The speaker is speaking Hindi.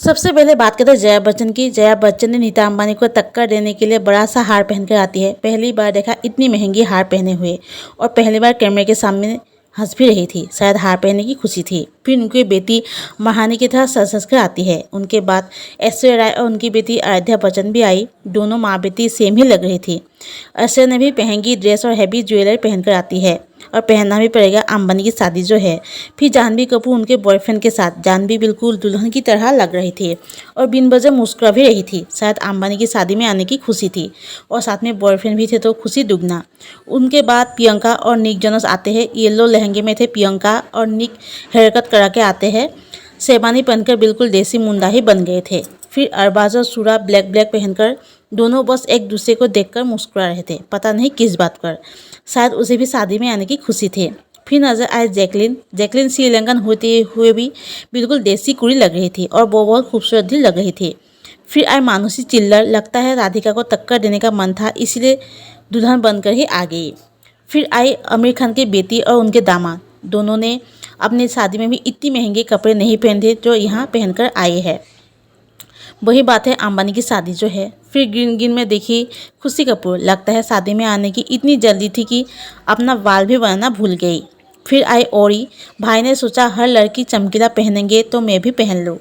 सबसे पहले बात करते हैं जया बच्चन की। जया बच्चन ने नीता अंबानी को टक्कर देने के लिए बड़ा सा हार पहनकर आती है। पहली बार देखा इतनी महंगी हार पहने हुए, और पहली बार कैमरे के सामने हंस भी रही थी। शायद हार पहनने की खुशी थी। फिर उनकी बेटी महानी की तरह सज सज कर आती है। उनके बाद ऐश्वर्या राय और उनकी बेटी आराध्या बच्चन भी आई। दोनों माँ बेटी सेम ही लग रही थी। ऐश्वर्या ने भी महंगी ड्रेस और हैवी ज्वेलरी पहनकर आती है, और पहनना भी पड़ेगा अंबानी की शादी जो है। फिर जानवी कपूर उनके बॉयफ्रेंड के साथ। जानवी बिल्कुल दुल्हन की तरह लग रही थी और बिन वजह मुस्कुरा भी रही थी। शायद अंबानी की शादी में आने की खुशी थी, और साथ में बॉयफ्रेंड भी थे तो खुशी दुगना। उनके बाद प्रियंका और निक जोनस आते हैं। येलो लहंगे में थे प्रियंका, और निक हेयर कट करा के आते हैं। शेरवानी पहनकर बिल्कुल देसी मुंडा ही बन गए थे। फिर अरबाज और सूरा ब्लैक ब्लैक पहनकर दोनों बस एक दूसरे को देखकर मुस्कुरा रहे थे, पता नहीं किस बात पर। शायद उसे भी शादी में आने की खुशी थी। फिर नजर आए जैकलिन। जैकलिन श्रीलंकन होते हुए भी बिल्कुल देसी कुड़ी लग रही थी, और वो बहुत खूबसूरत भी लग रही थी। फिर आए मानुषी चिल्लर। लगता है राधिका को टक्कर देने का मन था, इसलिए दुल्हन बनकर ही आ गई। फिर आई आमिर खान की बेटी और उनके दामाद। दोनों ने अपनी शादी में भी इतनी महंगे कपड़े नहीं पहने जो यहाँ पहनकर आए हैं। वही बात है अंबानी की शादी जो है। फिर ग्रीन ग्रीन में देखी खुशी कपूर। लगता है शादी में आने की इतनी जल्दी थी कि अपना बाल भी बनाना भूल गई। फिर आई औरी। भाई ने सोचा हर लड़की चमकीला पहनेंगे तो मैं भी पहन लूँ।